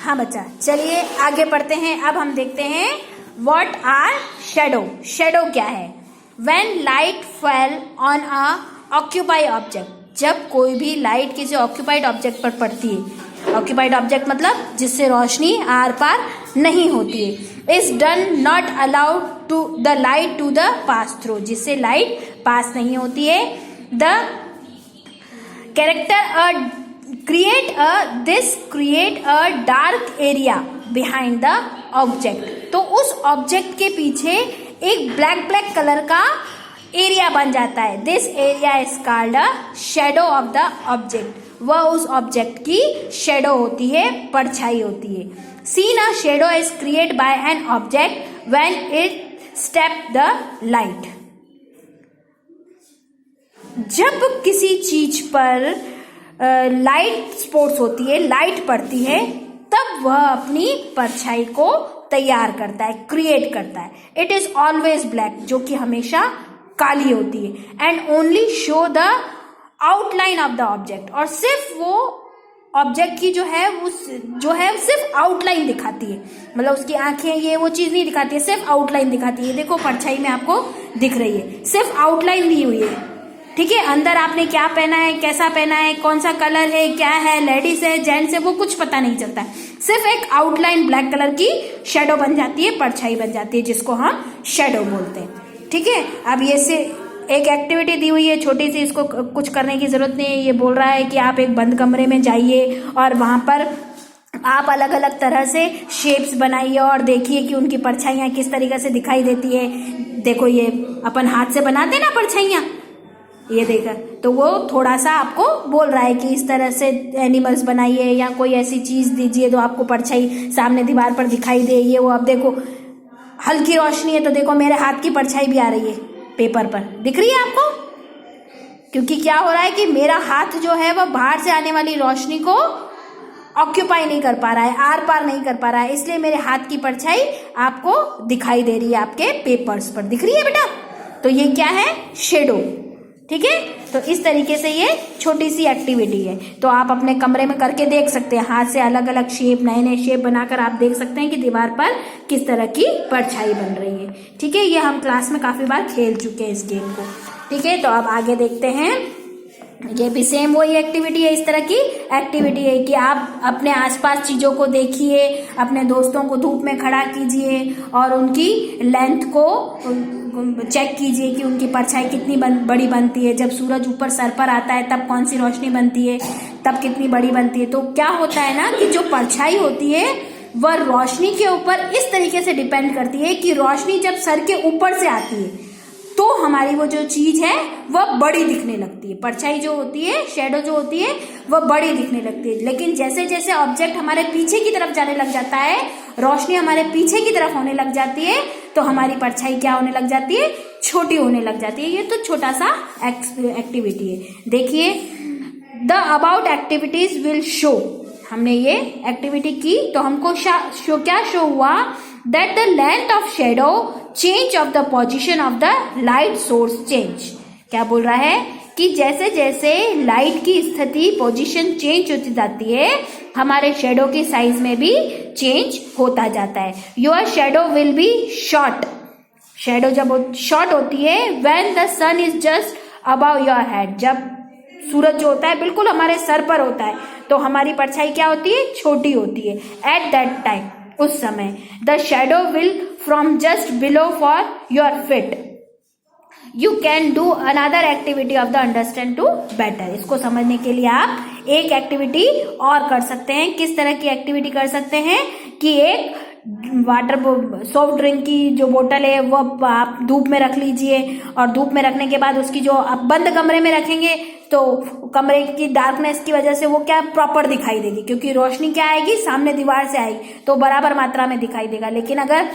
हाँ बच्चा, चलिए आगे पढ़ते हैं। अब हम देखते हैं व्हाट आर शेडो। शेडो क्या है? When light fell on a occupied object, जब कोई भी लाइट किसी ऑक्यूपाइड ऑब्जेक्ट पर पड़ती है। ऑक्यूपाइड ऑब्जेक्ट मतलब जिससे रोशनी आर पार नहीं होती है। Is done not allowed to the light to the pass through, जिससे लाइट पास नहीं होती है। The character create a dark area behind the object, तो उस ऑब्जेक्ट के पीछे एक ब्लैक कलर का एरिया बन जाता है। This area is called a shadow of the object, वह उस ऑब्जेक्ट की शेडो होती है, परछाई होती है। Seen a shadow is create bye an object when it step the light, जब किसी चीज पर लाइट स्पॉट्स होती है, लाइट पड़ती है, तब वह अपनी परछाई को तैयार करता है, क्रिएट करता है। इट इज ऑलवेज ब्लैक, जो कि हमेशा काली होती है। And only show the outline of the object, और सिर्फ वो ऑब्जेक्ट की जो है सिर्फ आउटलाइन दिखाती है, मतलब उसकी आंखें ये वो चीज नहीं दिखाती है, सिर्फ आउटलाइन दिखाती है। देखो परछाई में आपको दिख रही है, सिर्फ आउटलाइन दी हुई है। ठीक है, अंदर आपने क्या पहना है, कैसा पहना है, कौन सा कलर है, क्या है, लेडीज है, जेंट्स है, वो कुछ पता नहीं चलता है। सिर्फ एक आउटलाइन ब्लैक कलर की शेडो बन जाती है, परछाई बन जाती है, जिसको हम शेडो बोलते हैं। ठीक है, अब ये से एक एक्टिविटी दी हुई है छोटी सी, इसको कुछ करने की जरूरत नहीं है। ये बोल रहा है कि आप एक बंद कमरे में जाइए और वहां पर आप अलग अलग तरह से शेप्स बनाइए और देखिए कि उनकी परछाइयां किस तरीके से दिखाई देती है। देखो, ये अपन हाथ से बनाते ना परछाइयां, ये देखा, तो वो थोड़ा सा आपको बोल रहा है कि इस तरह से एनिमल्स बनाइए या कोई ऐसी चीज दीजिए तो आपको परछाई सामने दीवार पर दिखाई दे। ये वो, अब देखो हल्की रोशनी है तो देखो मेरे हाथ की परछाई भी आ रही है पेपर पर, दिख रही है आपको? क्योंकि क्या हो रहा है कि मेरा हाथ जो है वह बाहर से आने वाली रोशनी को ऑक्यूपाई नहीं कर पा रहा है, आर पार नहीं कर पा रहा है, इसलिए मेरे हाथ की परछाई आपको दिखाई दे रही है, आपके पेपर्स पर दिख रही है बेटा। तो ये क्या है? शेडो। ठीक है, तो इस तरीके से ये छोटी सी एक्टिविटी है, तो आप अपने कमरे में करके देख सकते हैं। हाथ से अलग अलग शेप, नए नए शेप बनाकर आप देख सकते हैं कि दीवार पर किस तरह की परछाई बन रही है। ठीक है, ये हम क्लास में काफी बार खेल चुके हैं इस गेम को। ठीक है, तो अब आगे देखते हैं। ये भी सेम वही एक्टिविटी है, इस तरह की एक्टिविटी है कि आप अपने आसपास चीजों को देखिए, अपने दोस्तों को धूप में खड़ा कीजिए और उनकी लेंथ को चेक कीजिए कि उनकी परछाई कितनी बड़ी बनती है। जब सूरज ऊपर सर पर आता है तब कौन सी रोशनी बनती है, तब कितनी बड़ी बनती है। तो क्या होता है ना कि जो परछाई होती है वह रोशनी के ऊपर इस तरीके से डिपेंड करती है कि रोशनी जब सर के ऊपर से आती है तो हमारी वो जो चीज है वह बड़ी दिखने लगती है। परछाई जो होती है, शेडो जो होती है, वह बड़ी दिखने लगती है। लेकिन जैसे जैसे ऑब्जेक्ट हमारे पीछे की तरफ जाने लग जाता है, रोशनी हमारे पीछे की तरफ होने लग जाती है, तो हमारी परछाई क्या होने लग जाती है? छोटी होने लग जाती है। ये तो छोटा सा एक्टिविटी है। देखिए, the about activities will show, हमने ये एक्टिविटी की तो हमको क्या शो हुआ? That the length of shadow change of the position of the light source change. क्या बोल रहा है कि जैसे जैसे लाइट की स्थिति, पोजीशन चेंज होती जाती है, हमारे शेडो की साइज में भी चेंज होता जाता है। Your shadow will be short, shadow जब शॉर्ट होती है when the sun is just above your head, जब सूरज जो होता है बिल्कुल हमारे सर पर होता है तो हमारी परछाई क्या होती है? छोटी होती है। एट दैट टाइम, उस समय, the shadow will from just below for your feet. You can do another activity of the understand to better. इसको समझने के लिए आप एक एक्टिविटी और कर सकते हैं। किस तरह की एक्टिविटी कर सकते हैं कि एक वाटर सॉफ्ट ड्रिंक की जो बोतल है वो आप धूप में रख लीजिए और धूप में रखने के बाद उसकी जो आप बंद कमरे में रखेंगे तो कमरे की डार्कनेस की वजह से वो क्या प्रॉपर दिखाई देगी, क्योंकि रोशनी क्या आएगी? सामने दीवार से आएगी तो बराबर मात्रा में दिखाई देगा। लेकिन अगर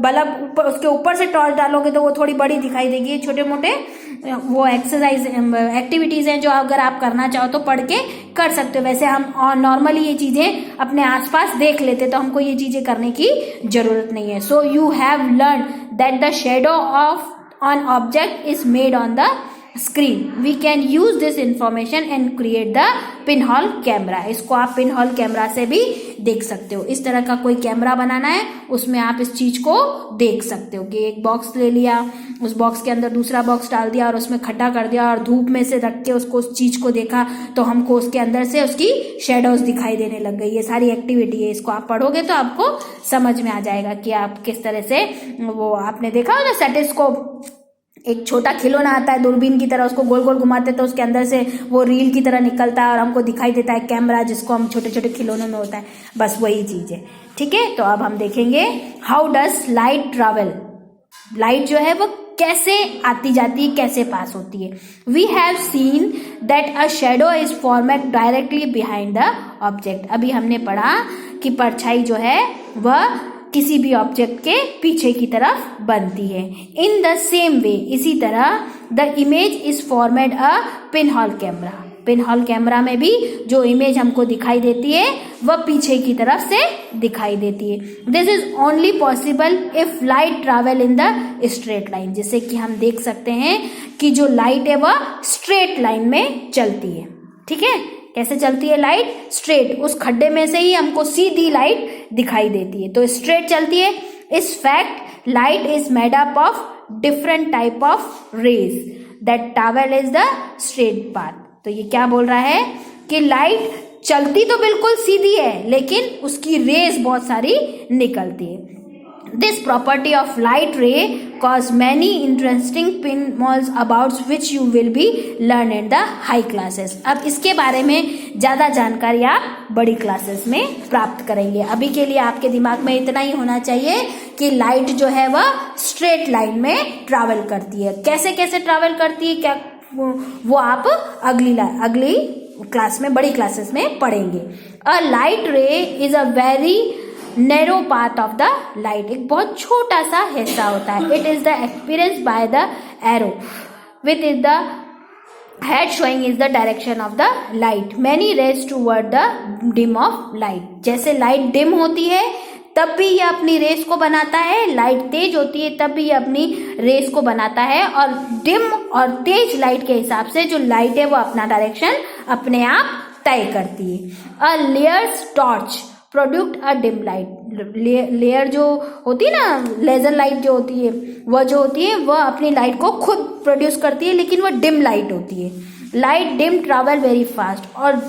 बल्ब उसके ऊपर से टॉर्च डालोगे तो वो थोड़ी बड़ी दिखाई देगी। छोटे मोटे वो एक्सरसाइज एक्टिविटीज हैं जो अगर आप करना चाहो तो पढ़ के कर सकते हो। वैसे हम नॉर्मली ये चीजें अपने आसपास देख लेते तो हमको ये चीजें करने की जरूरत नहीं है। So you have learn that the shadow of on object is made on the screen we can use this information and create the pin hole camera. इसको आप पिन होल कैमरा से भी देख सकते हो। इस तरह का कोई कैमरा बनाना है, उसमें आप इस चीज को देख सकते हो कि एक बॉक्स ले लिया, उस बॉक्स के अंदर दूसरा बॉक्स डाल दिया और उसमें खड्डा कर दिया और धूप में से रख के उसको उस चीज को देखा तो हमको उसके अंदर से उसकी शेडोज दिखाई देने लग गई। ये सारी एक्टिविटी है, इसको आप पढ़ोगे तो आपको समझ में आ जाएगा कि आप किस तरह से वो आपने देखा होगा स्टेथोस्कोप, एक छोटा खिलौना आता है दूरबीन की तरह, उसको गोल गोल घुमाते तो उसके अंदर से वो रील की तरह निकलता है और हमको दिखाई देता है कैमरा, जिसको हम छोटे छोटे खिलौनों में होता है, बस वही चीज है। ठीक है, तो अब हम देखेंगे how does light travel. Light जो है वो कैसे आती जाती है, कैसे पास होती है। We have seen that a shadow is formed directly behind the object. अभी हमने पढ़ा कि परछाई जो है वह किसी भी ऑब्जेक्ट के पीछे की तरफ बनती है। इन द सेम वे, इसी तरह the image is formed a pin hole camera. Pin hole camera में भी जो इमेज हमको दिखाई देती है वह पीछे की तरफ से दिखाई देती है। This is only possible if light travel in the straight line. जैसे कि हम देख सकते हैं कि जो लाइट है वह स्ट्रेट लाइन में चलती है। ठीक है, कैसे चलती है लाइट? स्ट्रेट, उस खड्डे में से ही हमको सीधी लाइट दिखाई देती है, तो स्ट्रेट चलती है। इस fact light is made up of different type of rays that travel is the straight path. तो ये क्या बोल रहा है कि लाइट चलती तो बिल्कुल सीधी है लेकिन उसकी रेज बहुत सारी निकलती है। This property of light ray cause many interesting pinholes about which you will be learn in the high classes। अब इसके बारे में ज़्यादा जानकारी आप बड़ी क्लासेस में प्राप्त करेंगे। अभी के लिए आपके दिमाग में इतना ही होना चाहिए कि लाइट जो है वह स्ट्रेट लाइन में ट्रैवल करती है। कैसे कैसे ट्रैवल करती है क्या वो आप अगली क्लास में, बड़ी क्लासेस में पढ़ेंगे। A light ray is a very narrow path of the light. एक बहुत छोटा सा हिस्सा होता है। It is the experience by the arrow with is the head showing is the direction of the light many rays toward the dim of light. जैसे light dim होती है तब भी ये अपनी रेस को बनाता है, लाइट तेज होती है तब भी ये अपनी रेस को बनाता है, और डिम और तेज लाइट के हिसाब से जो लाइट है वो अपना डायरेक्शन अपने आप तय करती है। अ लेयर्स टॉर्च प्रोड्यूट अ डिम लाइट। लेयर जो होती है ना, लेजर लाइट जो होती है वह जो होती है वह अपनी लाइट को खुद प्रोड्यूस करती है लेकिन वह डिम लाइट होती है। Light dim travel very fast, और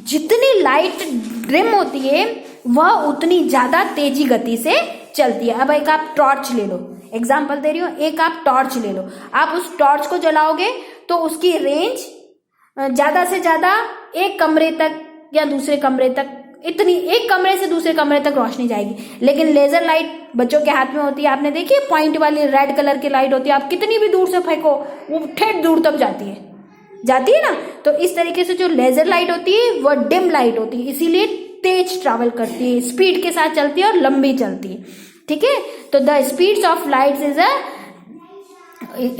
जितनी लाइट डिम होती है वह उतनी ज्यादा तेजी गति से चलती है। अब एक आप टॉर्च ले लो, एग्जाम्पल दे रही हूँ, एक आप टॉर्च ले लो, आप उस टॉर्च को जलाओगे तो उसकी रेंज ज्यादा से ज्यादा एक कमरे तक या दूसरे कमरे तक, इतनी एक कमरे से दूसरे कमरे तक रोशनी जाएगी। लेकिन लेजर लाइट बच्चों के हाथ में होती है, आपने देखी है, पॉइंट वाली रेड कलर की लाइट होती है, आप कितनी भी दूर से फेंको वो ठेठ दूर तक जाती है ना। तो इस तरीके से जो लेजर लाइट होती है वह डिम लाइट होती है, इसीलिए तेज ट्रैवल करती है, स्पीड के साथ चलती है और लंबी चलती है। ठीक है, तो the speeds of lights is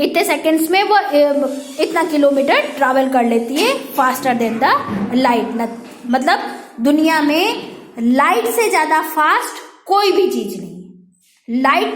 इतने सेकेंड्स में वो इतना किलोमीटर ट्रैवल कर लेती है, फास्टर देन द लाइट। मतलब दुनिया में लाइट से ज्यादा फास्ट कोई भी चीज नहीं। लाइट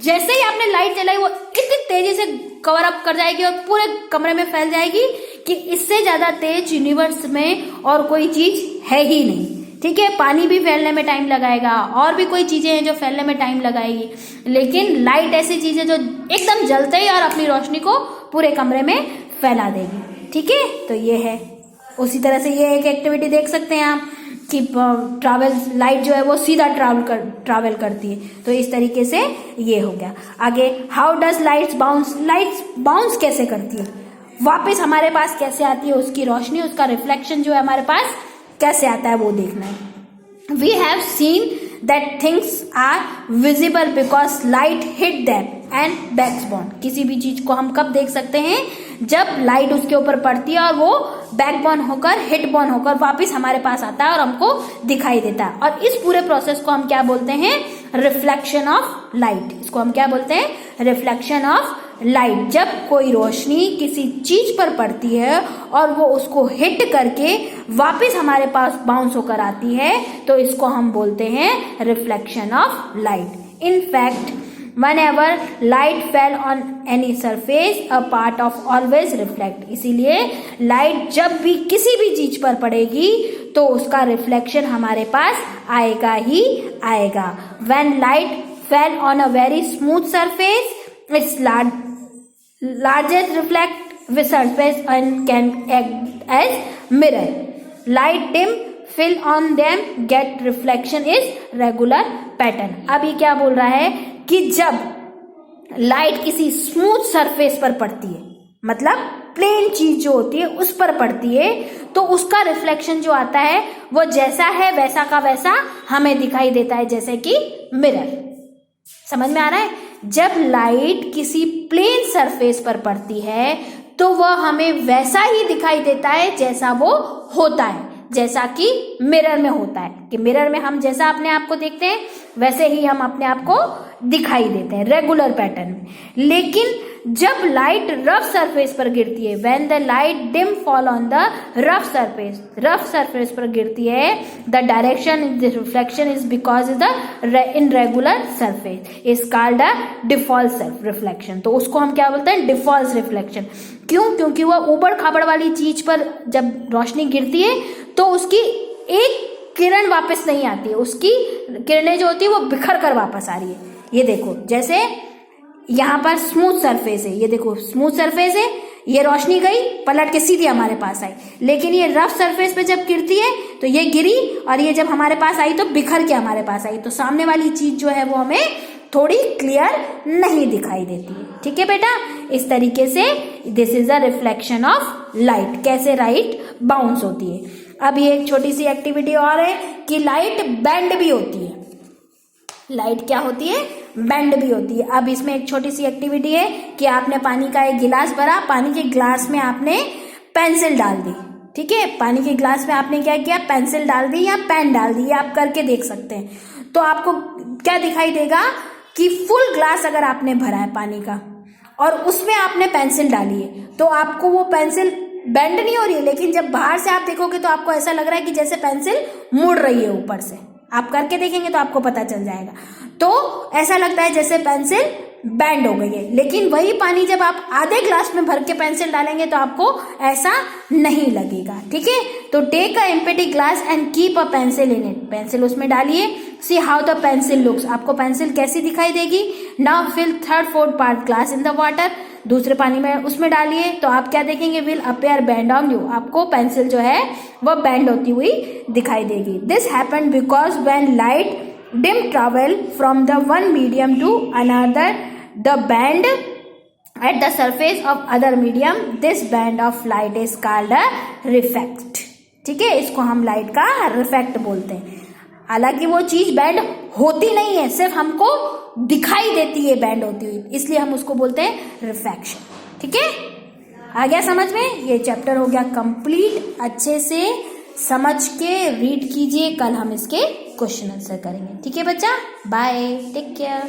जैसे ही आपने लाइट जलाई वो इतनी तेजी से कवर अप कर जाएगी और पूरे कमरे में फैल जाएगी कि इससे ज्यादा तेज यूनिवर्स में और कोई चीज है ही नहीं। ठीक है, पानी भी फैलने में टाइम लगाएगा, और भी कोई चीजें हैं जो फैलने में टाइम लगाएगी, लेकिन लाइट ऐसी चीज है जो एकदम जलते ही और अपनी रोशनी को पूरे कमरे में फैला देगी। ठीक है, तो ये है। उसी तरह से ये एक एक्टिविटी देख सकते हैं आप कि लाइट जो है वो सीधा ट्रैवल करती है। तो इस तरीके से ये हो गया। आगे, how does lights bounce. Lights bounce कैसे करती है, वापस हमारे पास कैसे आती है, उसकी रोशनी, उसका रिफ्लेक्शन जो है हमारे पास कैसे आता है वो देखना है। We have seen that things are visible because light hit them and backbone. किसी भी चीज को हम कब देख सकते हैं, जब लाइट उसके ऊपर पड़ती है और वो बैकबोन होकर, हिटबोन होकर वापस हमारे पास आता है और हमको दिखाई देता है। और इस पूरे प्रोसेस को हम क्या बोलते हैं, रिफ्लेक्शन ऑफ लाइट। इसको हम क्या बोलते हैं, रिफ्लेक्शन ऑफ लाइट। जब कोई रोशनी किसी चीज पर पड़ती है और वो उसको हिट करके वापस हमारे पास बाउंस होकर आती है तो इसको हम बोलते हैं reflection of light. In fact whenever light fell on any surface a part of always reflect। इसीलिए लाइट जब भी किसी भी चीज पर पड़ेगी तो उसका रिफ्लेक्शन हमारे पास आएगा ही आएगा। when light fell on a very smooth surface its largest reflective surface and can act as mirror। light dim fill on them get reflection is regular pattern। अभी क्या बोल रहा है कि जब लाइट किसी स्मूथ सरफेस पर पड़ती है, मतलब प्लेन चीज जो होती है उस पर पड़ती है, तो उसका रिफ्लेक्शन जो आता है वो जैसा है वैसा का वैसा हमें दिखाई देता है, जैसे कि मिरर। समझ में आ रहा है? जब लाइट किसी प्लेन सरफेस पर पड़ती है तो वह हमें वैसा ही दिखाई देता है जैसा वो होता है, जैसा कि मिरर में होता है, कि मिरर में हम जैसा अपने आप को देखते हैं वैसे ही हम अपने आप को दिखाई देते हैं रेगुलर पैटर्न में। लेकिन जब लाइट रफ सरफेस पर गिरती है, when the light dim fall on the rough surface पर गिरती है, the direction in the reflection is because the irregular surface is called a default reflection. तो उसको हम क्या बोलते हैं? Default reflection. क्यों? क्योंकि वह ऊबड़ खाबड़ वाली चीज पर जब रोशनी गिरती है तो उसकी एक किरण वापस नहीं आती है, उसकी किरणें जो होती है वो बिखर कर वापस आ रही है। ये देखो, जैसे यहाँ पर स्मूथ सरफेस है, ये देखो स्मूथ सरफेस है, ये रोशनी गई पलट के सीधी हमारे पास आई। लेकिन ये रफ सरफेस पे जब गिरती है तो ये गिरी और ये जब हमारे पास आई तो बिखर के हमारे पास आई, तो सामने वाली चीज जो है वो हमें थोड़ी क्लियर नहीं दिखाई देती है। ठीक है बेटा, इस तरीके से this is a reflection of light, कैसे लाइट बाउंस होती है। अब ये एक छोटी सी एक्टिविटी और है कि लाइट बेंड भी होती है। लाइट क्या होती है? बेंड भी होती है। अब इसमें एक छोटी सी एक्टिविटी है कि आपने पानी का एक गिलास भरा, पानी के ग्लास में आपने पेंसिल डाल दी। ठीक है, पानी के ग्लास में आपने क्या किया? पेंसिल डाल दी या पेन डाल दी, आप करके देख सकते हैं। तो आपको क्या दिखाई देगा कि फुल ग्लास अगर आपने भरा है पानी का और उसमें आपने पेंसिल डाली है तो आपको वो पेंसिल बेंड नहीं हो रही है, लेकिन जब बाहर से आप देखोगे तो आपको ऐसा लग रहा है कि जैसे पेंसिल मुड़ रही है ऊपर से। आप करके देखेंगे तो आपको पता चल जाएगा। तो ऐसा लगता है जैसे पेंसिल बेंड हो गई है, लेकिन वही पानी जब आप आधे ग्लास में भर के पेंसिल डालेंगे तो आपको ऐसा नहीं लगेगा। ठीक है, तो take a empty glass and keep a pencil in it. Pencil उसमें डालिए, see how the pencil looks. आपको पेंसिल कैसी दिखाई देगी? Now fill 3/4 part glass in the water. दूसरे पानी में उसमें डालिए तो आप क्या देखेंगे? Will appear bend on you. आपको पेंसिल जो है वो बेंड होती हुई दिखाई देगी। This happened because when light dim travel from the one medium to another, the band at the surface of other medium, this band of light is called a refract। ठीक है, इसको हम लाइट का refract बोलते हैं। हालांकि वो चीज बैंड होती नहीं है, सिर्फ हमको दिखाई देती है बैंड होती हुई, इसलिए हम उसको बोलते हैं रिफ्रैक्शन। ठीक है, आ गया समझ में? ये चैप्टर हो गया कंप्लीट। अच्छे से समझ के रीड कीजिए, कल हम इसके क्वेश्चन आंसर करेंगे। ठीक है बच्चा, बाय, टेक केयर।